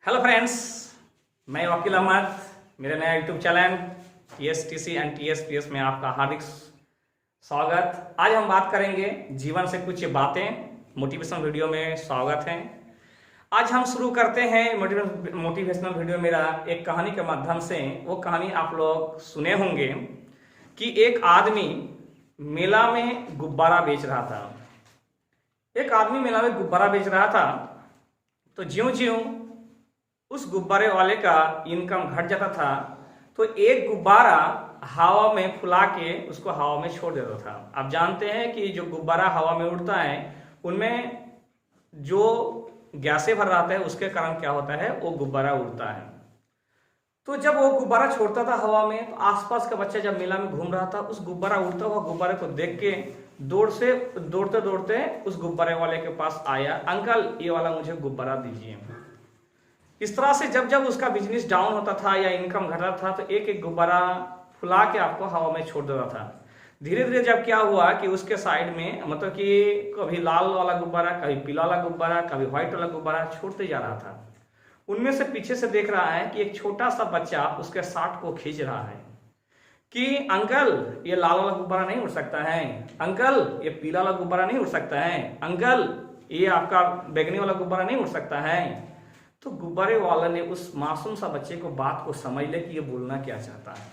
Hello friends, मैं वकील अहमद। मेरे नया YouTube channel TSTC and TSPS में आपका हार्दिक स्वागत। आज हम बात करेंगे जीवन से कुछ बातें। मोटिवेशनल वीडियो में स्वागत है। आज हम शुरू करते हैं मोटिवेशनल वीडियो मेरा एक कहानी के माध्यम से। वो कहानी आप लोग सुने होंगे कि एक आदमी मेला में गुब्बारा बेच रहा था। एक आदमी मेला में गुब्बारा बेच रहा था, तो ज्यों-ज्यों उस गुब्बारे वाले का इनकम घट जाता था, तो एक गुब्बारा हवा में फुला के उसको हवा में छोड़ देता था। आप जानते हैं कि जो गुब्बारा हवा में उड़ता है उनमें जो गैसें भर रहता है, उसके कारण क्या होता है, वो गुब्बारा उड़ता है। तो जब वो गुब्बारा छोड़ता था हवा में, तो आसपास का बच्चा जब मेला में घूम रहा था, उस गुब्बारा उड़ता हुआ गुब्बारे को देख के दौड़ते दौड़ते उस गुब्बारे वाले के पास आया, अंकल ये वाला मुझे गुब्बारा दीजिए। इस तरह से जब जब उसका बिजनेस डाउन होता था या इनकम घटा था, तो एक एक गुब्बारा फुला के आपको हवा में छोड़ देता था। धीरे धीरे जब क्या हुआ कि उसके साइड में मतलब कि कभी लाल वाला गुब्बारा, कभी पीला वाला गुब्बारा, कभी व्हाइट वाला गुब्बारा छोड़ते जा रहा था। उनमें से पीछे से देख रहा है कि एक छोटा सा बच्चा उसके साथ को खींच रहा है कि अंकल ये लाल वाला गुब्बारा नहीं उड़ सकता है, अंकल ये पीला वाला गुब्बारा नहीं उड़ सकता है, अंकल ये आपका बैगनी वाला गुब्बारा नहीं उड़ सकता है। तो गुब्बारे वाला ने उस मासूम सा बच्चे को बात को समझ ले कि ये बोलना क्या चाहता है।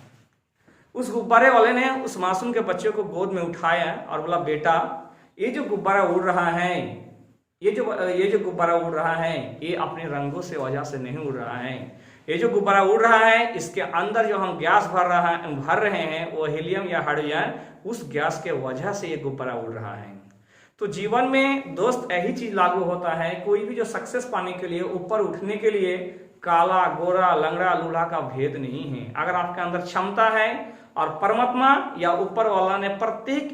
उस गुब्बारे वाले ने उस मासूम के बच्चे को गोद में उठाया और बोला, बेटा ये जो गुब्बारा उड़ रहा है, ये जो गुब्बारा उड़ रहा है, ये अपने रंगों से वजह से नहीं उड़ रहा है। ये जो गुब्बारा उड़ रहा है, इसके अंदर जो हम गैस भर रहे हैं वो हीलियम या हाइड्रोजन, उस गैस के वजह से ये गुब्बारा उड़ रहा है। तो जीवन में दोस्त यही चीज लागू होता है। कोई भी जो सक्सेस पाने के लिए, ऊपर उठने के लिए काला गोरा लंगड़ा लूल्हा का भेद नहीं है। अगर आपके अंदर क्षमता है और परमात्मा या ऊपर वाला ने प्रत्येक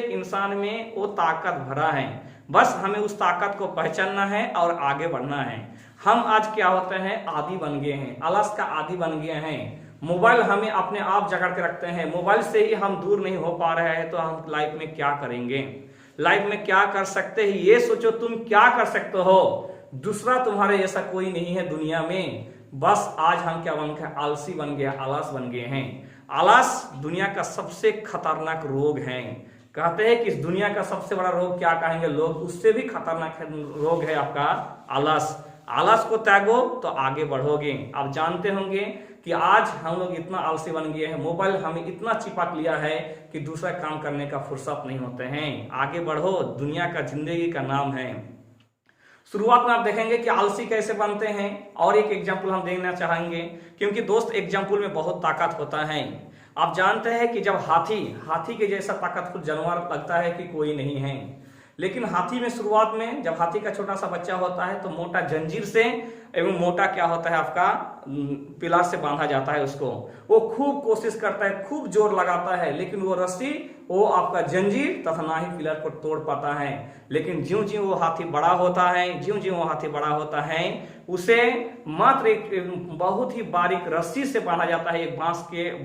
इंसान में वो ताकत भरा है, बस हमें उस ताकत को पहचानना है और आगे बढ़ना है। हम आज क्या होते हैं, आदी बन गए हैं, आलस का आदी बन गए हैं। मोबाइल हमें अपने आप जकड़ के रखते हैं। मोबाइल से ही हम दूर नहीं हो पा रहे हैं, तो हम लाइफ में क्या करेंगे, लाइफ में क्या कर सकते हैं, ये सोचो तुम क्या कर सकते हो। दूसरा तुम्हारे जैसा कोई नहीं है दुनिया में। बस आज हम क्या बन गए, आलसी बन गए, आलस बन गए हैं। आलस दुनिया का सबसे खतरनाक रोग है। कहते हैं कि इस दुनिया का सबसे बड़ा रोग क्या कहेंगे लोग, उससे भी खतरनाक रोग है आपका आलस। आलस को त्यागो तो आगे बढ़ोगे। आप जानते होंगे कि आज हम लोग इतना आलसी बन गए हैं, मोबाइल हमें इतना चिपक लिया है कि दूसरा काम करने का फुर्सत नहीं होते हैं। आगे बढ़ो, दुनिया का जिंदगी का नाम है। शुरुआत में आप देखेंगे कि आलसी कैसे बनते हैं, और एक एग्जाम्पल हम देखना चाहेंगे, क्योंकि दोस्त एग्जाम्पल में बहुत ताकत होता है। आप जानते हैं कि जब हाथी के जैसा ताकतवर जानवर लगता है कि कोई नहीं है, लेकिन हाथी में शुरुआत में जब हाथी का छोटा सा बच्चा होता है तो मोटा जंजीर से एवं मोटा क्या होता है आपका पिलार से बांधा जाता है उसको। वो खूब कोशिश करता है, खूब जोर लगाता है, लेकिन वो रस्सी, वो आपका जंजीर तथा ना ही पिलर को तोड़ पाता है। लेकिन ज्यों-ज्यों वो हाथी बड़ा होता है, उसे मात्र एक बहुत ही बारीक रस्सी से बांधा जाता है, एक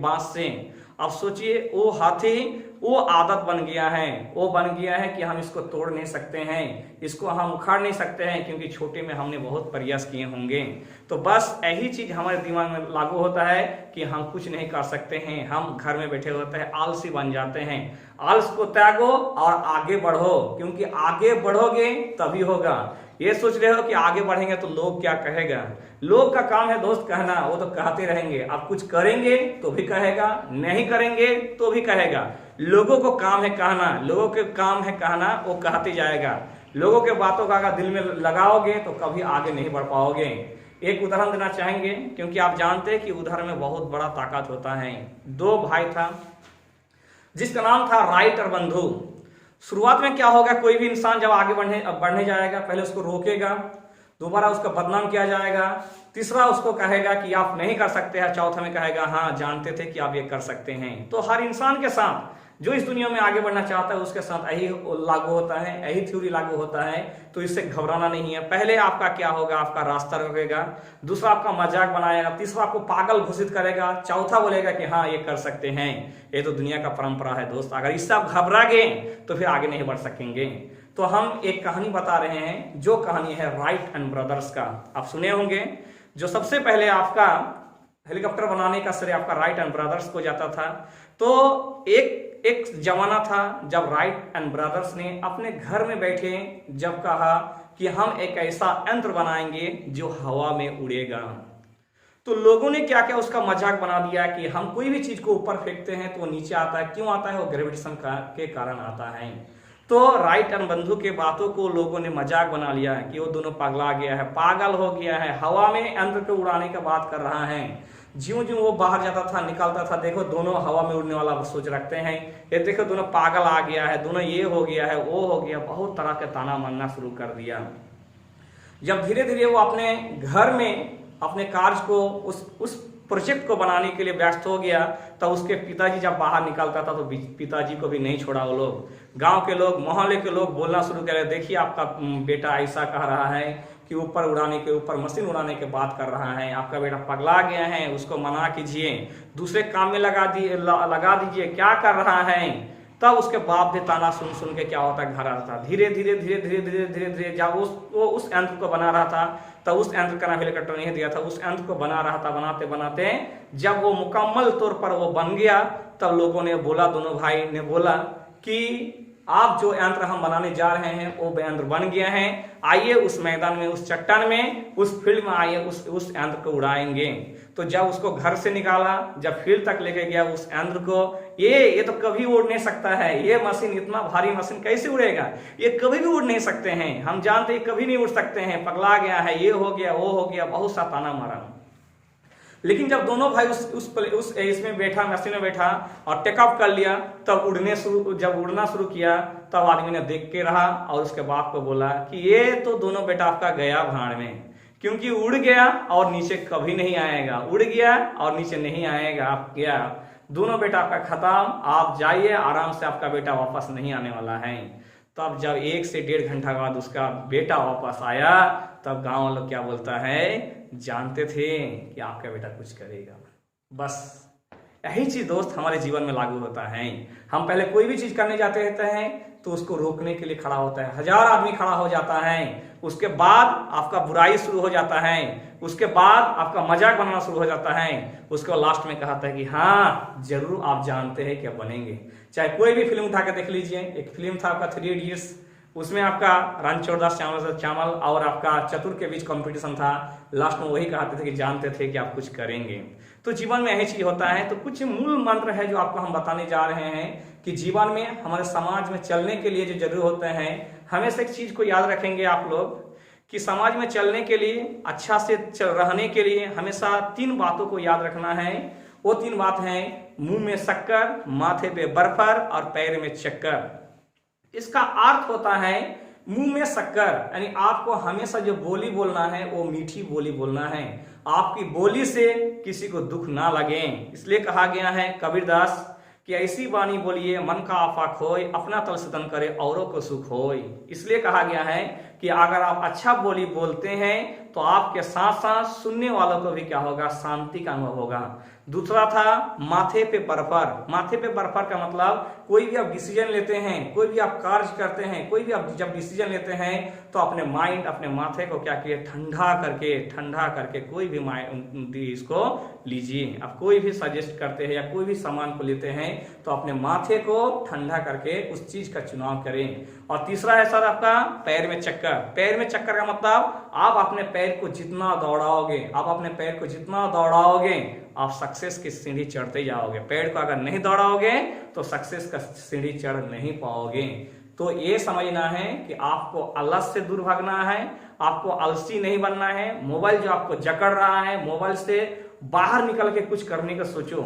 बांस से। अब सोचिए वो हाथी वो आदत बन गया है कि हम इसको तोड़ नहीं सकते हैं, इसको हम उखाड़ नहीं सकते हैं, क्योंकि छोटे में हमने बहुत प्रयास किए होंगे। तो बस यही चीज हमारे दिमाग में लागू होता है कि हम कुछ नहीं कर सकते हैं, हम घर में बैठे होते हैं, आलसी बन जाते हैं। आलस को त्यागो और आगे बढ़ो, क्योंकि आगे बढ़ोगे तभी होगा। ये सोच रहे हो कि आगे बढ़ेंगे तो लोग क्या कहेगा, लोग का काम है दोस्त कहना, वो तो कहते रहेंगे। आप कुछ करेंगे तो भी कहेगा, नहीं करेंगे तो भी कहेगा। लोगों को काम है कहना, वो कहते जाएगा। लोगों के बातों का अगर दिल में लगाओगे तो कभी आगे नहीं बढ़ पाओगे। एक उदाहरण देना चाहेंगे, क्योंकि आप जानते हैं कि उदाहरण में बहुत बड़ा ताकत होता है। दो भाई था जिसका नाम था राइट और बंधु। शुरुआत में क्या होगा, कोई भी इंसान जब आगे बढ़ने जाएगा, पहले उसको रोकेगा, दोबारा उसका बदनाम किया जाएगा, तीसरा उसको कहेगा कि आप नहीं कर सकते हैं, चौथा में कहेगा हाँ जानते थे कि आप ये कर सकते हैं। तो हर इंसान के साथ, जो इस दुनिया में आगे बढ़ना चाहता है, उसके साथ यही लागू होता है, यही थ्योरी लागू होता है। तो इससे घबराना नहीं है। पहले आपका क्या होगा, आपका रास्ता रोकेगा, दूसरा आपका मजाक बनाएगा, तीसरा आपको पागल घोषित करेगा, चौथा बोलेगा कि हाँ ये कर सकते हैं। ये तो दुनिया का परंपरा है दोस्त। अगर इससे आप घबरा गए तो फिर आगे नहीं बढ़ सकेंगे। तो हम एक कहानी बता रहे हैं, जो कहानी है राइट एंड ब्रदर्स का। आप सुने होंगे, जो सबसे पहले आपका हेलीकॉप्टर बनाने का श्रेय आपका राइट एंड ब्रदर्स को जाता था। तो एक जमाना था जब राइट एंड ब्रदर्स ने अपने घर में बैठे जब कहा कि हम एक ऐसा यंत्र बनाएंगे जो हवा में उड़ेगा। तो लोगों ने क्या क्या उसका मजाक बना दिया कि हम कोई भी चीज को ऊपर फेंकते हैं तो वो नीचे आता है, क्यों आता है? वो ग्रेविटेशन के कारण आता है। तो राइट एंड बंधु के बातों को लोगों ने मजाक बना लिया कि वो दोनों पगला गया है, पागल हो गया है, हवा में यंत्र को उड़ाने का बात कर रहा है। ज्यों ज्यों वो बाहर जाता था, निकलता था, देखो दोनों हवा में उड़ने वाला सोच रखते हैं, ये देखो दोनों पागल आ गया है, दोनों ये हो गया है, वो हो गया, बहुत तरह के ताना मारना शुरू कर दिया। जब धीरे धीरे वो अपने घर में अपने कार्य को उस प्रोजेक्ट को बनाने के लिए व्यस्त हो गया, तब उसके पिताजी जब बाहर निकलता था तो पिताजी को भी नहीं छोड़ा वो लोग। गांव के लोग, मोहल्ले के लोग बोलना शुरू करे, देखिए आपका बेटा ऐसा कह रहा है कि ऊपर उड़ाने के, ऊपर मशीन उड़ाने के बात कर रहा है, आपका बेटा पगला गया है, उसको मना कीजिए, दूसरे काम में लगा दीजिए, क्या कर रहा है। तब उसके बाप भी ताना सुन सुन के क्या होता है, घर आता था। धीरे धीरे धीरे धीरे धीरे धीरे धीरे जब वो उस यंत्र को बना रहा था, तब उस यंत्र का नाम हेलीकॉप्टर नहीं दिया था, उस यंत्र को बना रहा था। बनाते बनाते जब वो मुकम्मल तौर पर वो बन गया, तब लोगों ने बोला, दोनों भाई ने बोला कि आप जो यंत्र हम बनाने जा रहे हैं वो यंत्र बन गया है, आइए उस मैदान में, उस चट्टान में, उस फील्ड में आइए, उस यंत्र को उड़ाएंगे। तो जब उसको घर से निकाला, जब फील्ड तक लेके गया उस यंत्र को, ये तो कभी उड़ नहीं सकता है, ये मशीन, इतना भारी मशीन कैसे उड़ेगा, ये कभी भी उड़ नहीं सकते हैं, हम जानते हैं कभी नहीं उड़ सकते हैं, पगला गया है, ये हो गया, वो हो गया, बहुत सा ताना मारा। लेकिन जब दोनों भाई उस इसमें बैठा, मशीन में बैठा और टेकअप कर लिया, तब जब उड़ना शुरू किया, तब आदमी ने देख के रहा और उसके बाप को बोला कि ये तो दोनों बेटा आपका गया भाड़ में, क्योंकि उड़ गया और नीचे कभी नहीं आएगा, उड़ गया और नीचे नहीं आएगा, आप गया, दोनों बेटा आपका खत्म, आप जाइए आराम से, आपका बेटा वापस नहीं आने वाला है। तब जब 1 से 1.5 घंटा बाद उसका बेटा वापस आया, तब गांव वालों क्या बोलता है, जानते थे कि आपका बेटा कुछ करेगा। बस यही चीज दोस्त हमारे जीवन में लागू होता है। हम पहले कोई भी चीज करने जाते रहते हैं तो उसको रोकने के लिए खड़ा होता है, 1000 आदमी खड़ा हो जाता है, उसके बाद आपका बुराई शुरू हो जाता है, उसके बाद आपका मजाक बनाना शुरू हो जाता है, उसको लास्ट में कहता है कि हाँ जरूर आप जानते हैं क्या बनेंगे। चाहे कोई भी फिल्म उठा के देख लीजिए, एक फिल्म था आपका 3 इडियट्स, उसमें आपका रणछोड़दास चावल और आपका चतुर के बीच कंपटीशन था, लास्ट में वही कहते थे कि जानते थे कि आप कुछ करेंगे। तो जीवन में यही चीज होता है। तो कुछ मूल मंत्र है जो आपको हम बताने जा रहे हैं कि जीवन में, हमारे समाज में चलने के लिए जो जरूरी होते हैं, हमेशा एक चीज को याद रखेंगे आप लोग कि समाज में चलने के लिए, अच्छा से रहने के लिए हमेशा 3 बातों को याद रखना है। वो 3 बात हैं, मुंह में शक्कर, माथे पे बर्फर और पैर में चक्कर। इसका अर्थ होता है मुंह में शक्कर, यानी आपको हमेशा जो बोली बोलना है वो मीठी बोली बोलना है, आपकी बोली से किसी को दुख ना लगे। इसलिए कहा गया है कबीरदास कि ऐसी वाणी बोलिए मन का आफा खोय, अपना तल सतन करे औरों को सुख होय। इसलिए कहा गया है कि अगर आप अच्छा बोली बोलते हैं तो आपके साथ साथ सुनने वालों को भी क्या होगा, शांति का अनुभव होगा। दूसरा था माथे पे बर्फर। माथे पे बर्फर का मतलब कोई भी आप डिसीजन लेते हैं, कोई भी आप कार्य करते हैं, कोई भी आप जब डिसीजन लेते हैं तो अपने माइंड, अपने माथे को क्या किए, ठंडा करके कोई भी इसको लीजिए। आप कोई भी सजेस्ट करते हैं या कोई भी सामान को लेते हैं तो अपने माथे को ठंडा करके उस चीज का चुनाव करें। और तीसरा है सर आपका पैर में चक्कर। पैर में चक्कर का मतलब आप अपने पैर को जितना दौड़ाओगे, आप सक्सेस की सीढ़ी चढ़ते जाओगे। पैर को अगर नहीं दौड़ाओगे तो सक्सेस का सीढ़ी चढ़ नहीं पाओगे। तो ये समझना है कि आपको आलस से दूर भागना है, आपको आलसी नहीं बनना है। मोबाइल जो आपको जकड़ रहा है, मोबाइल से बाहर निकल के कुछ करने का सोचो।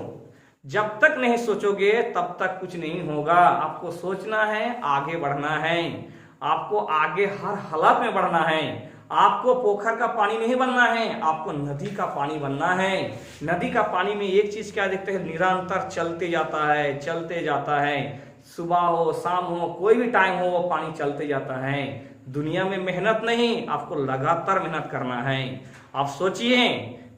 जब तक नहीं सोचोगे तब तक कुछ नहीं होगा। आपको सोचना है, आगे बढ़ना है, आपको आगे हर हालत में बढ़ना है। आपको पोखर का पानी नहीं बनना है, आपको नदी का पानी बनना है। नदी का पानी में एक चीज क्या देखते हैं, निरंतर चलते जाता है। सुबह हो, शाम हो, कोई भी टाइम हो, वो पानी चलते जाता है। दुनिया में मेहनत नहीं, आपको लगातार मेहनत करना है। आप सोचिए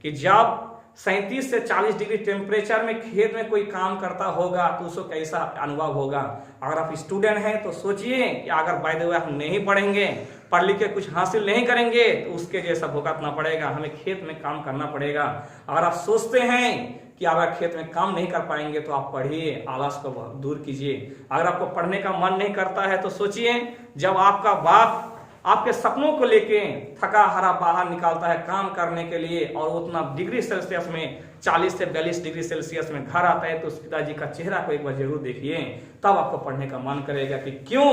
कि जब 37 से 40 डिग्री टेम्परेचर में खेत में कोई काम करता होगा तो उसको कैसा अनुभव होगा। अगर आप स्टूडेंट हैं तो सोचिए कि अगर बाय द वे हम नहीं पढ़ेंगे, पढ़ लिख के कुछ हासिल नहीं करेंगे तो उसके जैसा भुगतना पड़ेगा, हमें खेत में काम करना पड़ेगा। अगर आप सोचते हैं कि अगर खेत में काम नहीं कर पाएंगे तो आप पढ़िए, आलस को दूर कीजिए। अगर आपको पढ़ने का मन नहीं करता है तो सोचिए, जब आपका बाप आपके सपनों को लेके थका हारा बाहर निकालता है काम करने के लिए और उतना डिग्री सेल्सियस में 40 से 42 डिग्री सेल्सियस में घर आता है तो उस पिताजी का चेहरा को एक बार जरूर देखिए, तब आपको पढ़ने का मन करेगा कि क्यों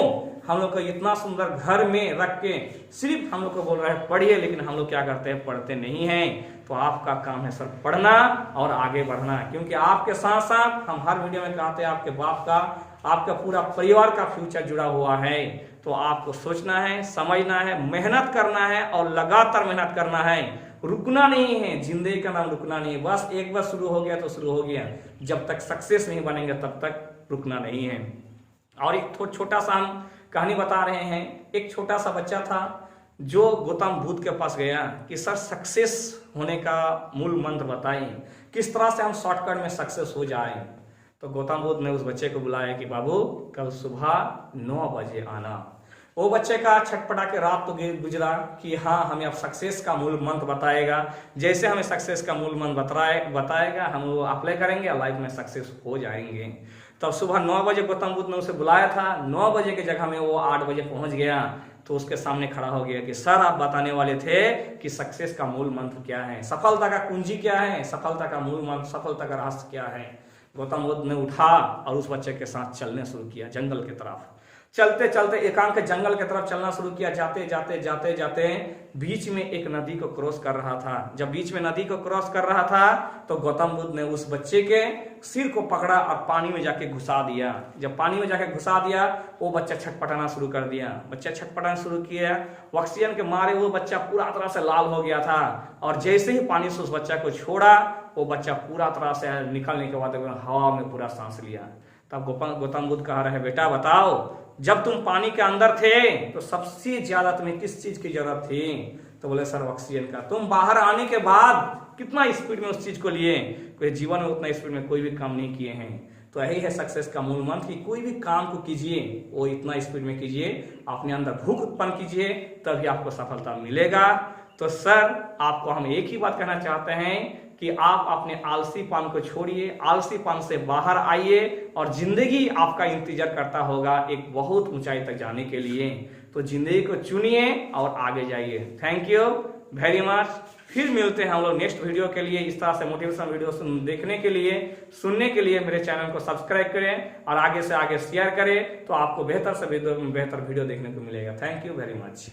हम लोग को इतना सुंदर घर में रख के सिर्फ हम लोग को बोल रहा है पढ़िए, लेकिन हम लोग क्या करते हैं, पढ़ते नहीं हैं। तो आपका काम है सर पढ़ना और आगे बढ़ना, क्योंकि आपके साथ साथ हम हर वीडियो में कहते हैं आपके बाप का, आपका पूरा परिवार का फ्यूचर जुड़ा हुआ है। तो आपको सोचना है, समझना है, मेहनत करना है और लगातार मेहनत करना है, रुकना नहीं है। जिंदगी का नाम रुकना नहीं है, बस एक बार शुरू हो गया तो शुरू हो गया, जब तक सक्सेस नहीं बनेंगे तब तक रुकना नहीं है। और एक छोटा सा हम कहानी बता रहे हैं। एक छोटा सा बच्चा था जो गौतम बुद्ध के पास गया कि सर सक्सेस होने का मूल मंत्र बताइए, किस तरह से हम शॉर्टकट में सक्सेस हो जाए। तो गौतम बुद्ध ने उस बच्चे को बुलाया कि बाबू कल सुबह 9 बजे आना। वो बच्चे का छटपटा के रात तो गुजरा कि हाँ हमें अब सक्सेस का मूल मंत्र बताएगा। जैसे हमें सक्सेस का मूल मंत्र बताएगा हम वो अप्लाई करेंगे और लाइफ में सक्सेस हो जाएंगे। तब सुबह 9 बजे गौतम बुद्ध ने उसे बुलाया था। 9 बजे की जगह में वो 8 बजे पहुंच गया तो उसके सामने खड़ा हो गया कि सर आप बताने वाले थे कि सक्सेस का मूल मंत्र क्या है, सफलता का कुंजी क्या है, सफलता का मूल मंत्र, सफलता का रहस्य क्या है। गौतम बुद्ध ने उठा और उस बच्चे के साथ चलने शुरू किया जंगल की तरफ। चलते चलते एकांत जंगल की तरफ चलना शुरू किया। जाते जाते जाते जाते बीच में एक नदी को क्रॉस कर रहा था। जब बीच में नदी को क्रॉस कर रहा था तो गौतम बुद्ध ने उस बच्चे के सिर को पकड़ा और पानी में जाके घुसा दिया। जब पानी में जाके घुसा दिया वो बच्चा छटपटाना शुरू कर दिया। बच्चा छटपटाना शुरू किया, ऑक्सीजन के मारे वो बच्चा पूरा तरह से लाल हो गया था। और जैसे ही पानी से उस बच्चा को छोड़ा वो बच्चा पूरा तरह से निकलने के बाद हवा में पूरा सांस लिया। तब गौतम बुद्ध कह रहे हैं बेटा बताओ, जब तुम पानी के अंदर थे तो सबसे ज्यादा तुम्हें किस चीज की जरूरत थी। तो बोले सर ऑक्सीजन का। तुम बाहर आने के बाद कितना स्पीड में उस चीज को लिए, कोई जीवन में उतना स्पीड में कोई भी काम नहीं किए हैं। तो यही है सक्सेस का मूल मंत्र कि कोई भी काम को कीजिए वो इतना स्पीड में कीजिए, अपने अंदर भूख उत्पन्न कीजिए, तभी आपको सफलता मिलेगा। तो सर आपको हम एक ही बात कहना चाहते हैं कि आप अपने आलसीपन को छोड़िए, आलसीपन से बाहर आइए और जिंदगी आपका इंतजार करता होगा एक बहुत ऊंचाई तक जाने के लिए। तो जिंदगी को चुनिए और आगे जाइए। Thank you very much. फिर मिलते हैं हम लोग नेक्स्ट वीडियो के लिए। इस तरह से मोटिवेशन वीडियो देखने के लिए, सुनने के लिए मेरे चैनल को सब्सक्राइब करें और आगे से आगे शेयर करें तो आपको बेहतर से बेहतर वीडियो देखने को मिलेगा। Thank you very much.